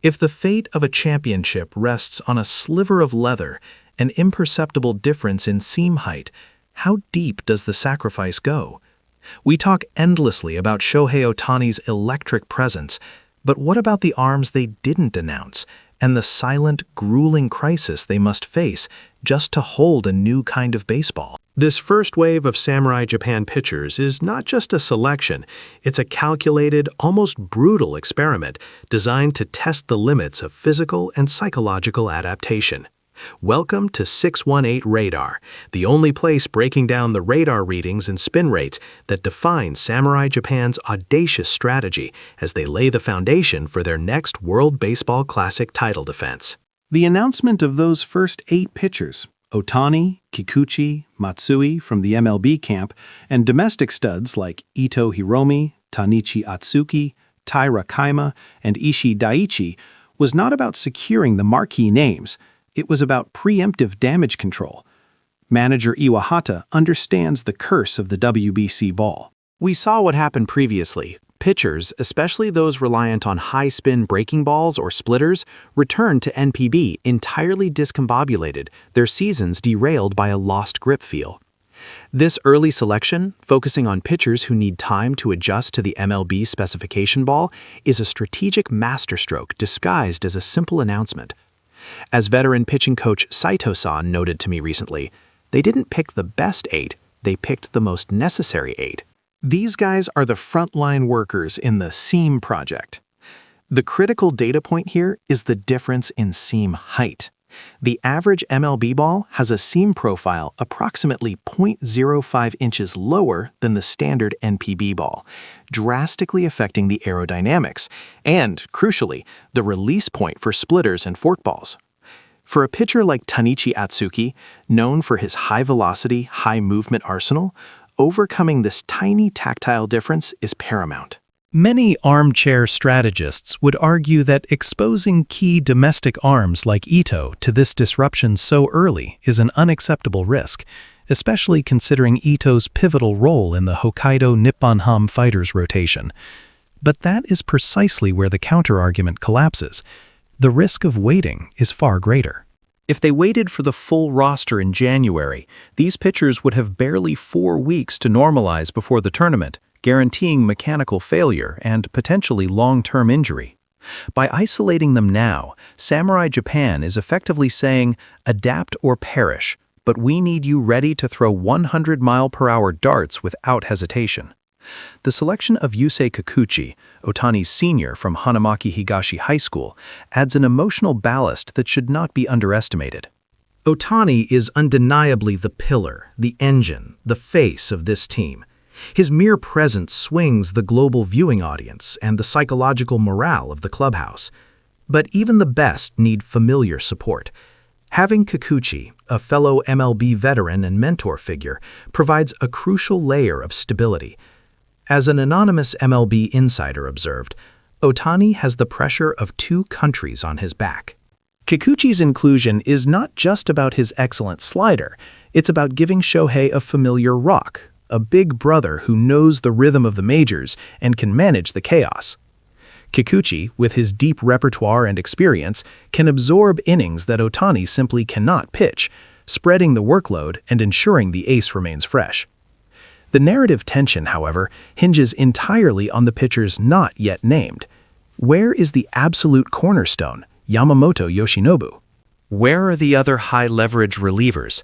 If the fate of a championship rests on a sliver of leather, an imperceptible difference in seam height, how deep does the sacrifice go? We talk endlessly about Shohei Ohtani's electric presence, but what about the arms they didn't announce, and the silent, grueling crisis they must face just to hold a new kind of baseball? This first wave of Samurai Japan pitchers is not just a selection, it's a calculated, almost brutal experiment designed to test the limits of physical and psychological adaptation. Welcome to 618 Radar, the only place breaking down the radar readings and spin rates that define Samurai Japan's audacious strategy as they lay the foundation for their next World Baseball Classic title defense. The announcement of those first 8 pitchers, Ohtani, Kikuchi, Matsui from the MLB camp, and domestic studs like Ito Hiromi, Tanichi Atsuki, Taira Kaima, and Ishii Daiichi, was not about securing the marquee names. It was about preemptive damage control. Manager Iwahata understands the curse of the WBC ball. We saw what happened previously. Pitchers, especially those reliant on high-spin breaking balls or splitters, returned to NPB entirely discombobulated, their seasons derailed by a lost grip feel. This early selection, focusing on pitchers who need time to adjust to the MLB specification ball, is a strategic masterstroke disguised as a simple announcement. As veteran pitching coach Saito-san noted to me recently, they didn't pick the best 8, they picked the most necessary 8. These guys are the frontline workers in the seam project. The critical data point here is the difference in seam height. The average MLB ball has a seam profile approximately 0.05 inches lower than the standard NPB ball, drastically affecting the aerodynamics and, crucially, the release point for splitters and forkballs. For a pitcher like Tanichi Atsuki, known for his high-velocity, high-movement arsenal, overcoming this tiny tactile difference is paramount. Many armchair strategists would argue that exposing key domestic arms like Ito to this disruption so early is an unacceptable risk, especially considering Ito's pivotal role in the Hokkaido Nippon Ham Fighters rotation. But that is precisely where the counterargument collapses. The risk of waiting is far greater. If they waited for the full roster in January, these pitchers would have barely 4 weeks to normalize before the tournament, guaranteeing mechanical failure and potentially long-term injury. By isolating them now, Samurai Japan is effectively saying, adapt or perish, but we need you ready to throw 100-mile-per-hour darts without hesitation. The selection of Yusei Kikuchi, Ohtani's senior from Hanamaki Higashi High School, adds an emotional ballast that should not be underestimated. Ohtani is undeniably the pillar, the engine, the face of this team. His mere presence swings the global viewing audience and the psychological morale of the clubhouse. But even the best need familiar support. Having Kikuchi, a fellow MLB veteran and mentor figure, provides a crucial layer of stability. As an anonymous MLB insider observed, Ohtani has the pressure of 2 countries on his back. Kikuchi's inclusion is not just about his excellent slider, it's about giving Shohei a familiar rock, a big brother who knows the rhythm of the majors and can manage the chaos. Kikuchi, with his deep repertoire and experience, can absorb innings that Ohtani simply cannot pitch, spreading the workload and ensuring the ace remains fresh. The narrative tension, however, hinges entirely on the pitchers not yet named. Where is the absolute cornerstone, Yamamoto Yoshinobu? Where are the other high-leverage relievers?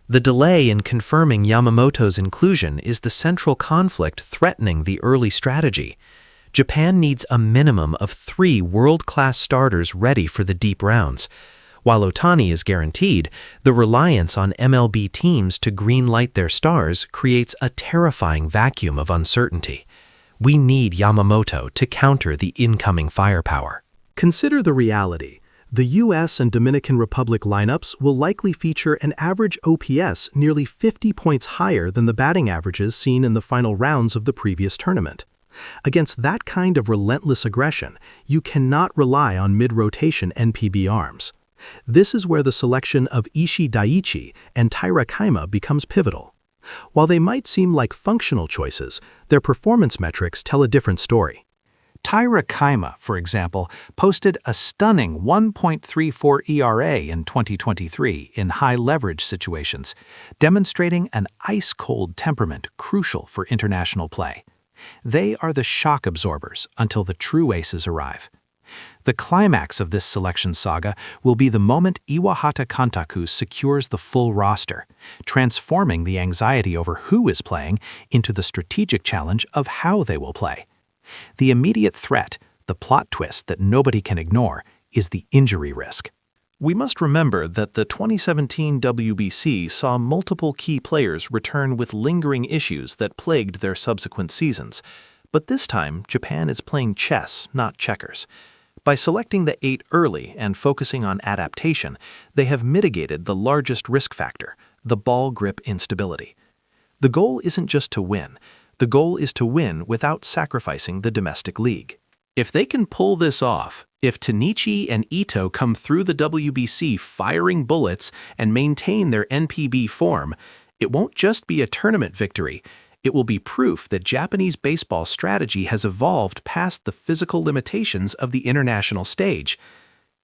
The delay in confirming Yamamoto's inclusion is the central conflict threatening the early strategy. Japan needs a minimum of 3 world-class starters ready for the deep rounds. While Ohtani is guaranteed, the reliance on MLB teams to green-light their stars creates a terrifying vacuum of uncertainty. We need Yamamoto to counter the incoming firepower. Consider the reality. The U.S. and Dominican Republic lineups will likely feature an average OPS nearly 50 points higher than the batting averages seen in the final rounds of the previous tournament. Against that kind of relentless aggression, you cannot rely on mid-rotation NPB arms. This is where the selection of Ishii Daiichi and Taira Kaima becomes pivotal. While they might seem like functional choices, their performance metrics tell a different story. Taira Kaima, for example, posted a stunning 1.34 ERA in 2023 in high-leverage situations, demonstrating an ice-cold temperament crucial for international play. They are the shock absorbers until the true aces arrive. The climax of this selection saga will be the moment Iwahata Kantaku secures the full roster, transforming the anxiety over who is playing into the strategic challenge of how they will play. The immediate threat, the plot twist that nobody can ignore, is the injury risk. We must remember that the 2017 WBC saw multiple key players return with lingering issues that plagued their subsequent seasons. But this time, Japan is playing chess, not checkers. By selecting the 8 early and focusing on adaptation, they have mitigated the largest risk factor, the ball grip instability. The goal isn't just to win. The goal is to win without sacrificing the domestic league. If they can pull this off, if Tanichi and Ito come through the WBC firing bullets and maintain their NPB form, it won't just be a tournament victory. It will be proof that Japanese baseball strategy has evolved past the physical limitations of the international stage.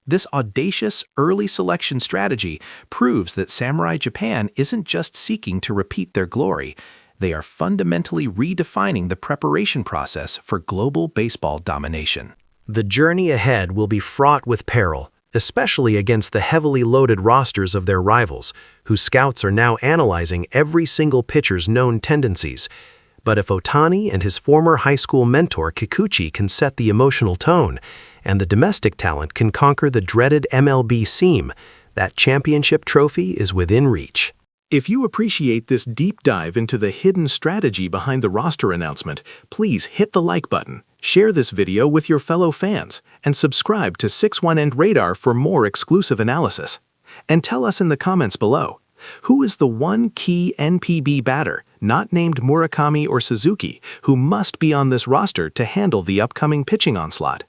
This audacious early selection strategy proves that Samurai Japan isn't just seeking to repeat their glory. They are fundamentally redefining the preparation process for global baseball domination. The journey ahead will be fraught with peril, especially against the heavily loaded rosters of their rivals, whose scouts are now analyzing every single pitcher's known tendencies. But if Otani and his former high school mentor Kikuchi can set the emotional tone, and the domestic talent can conquer the dreaded MLB seam, that championship trophy is within reach. If you appreciate this deep dive into the hidden strategy behind the roster announcement, please hit the like button, share this video with your fellow fans, and subscribe to 61 Radar for more exclusive analysis. And tell us in the comments below, who is the one key NPB batter, not named Murakami or Suzuki, who must be on this roster to handle the upcoming pitching onslaught?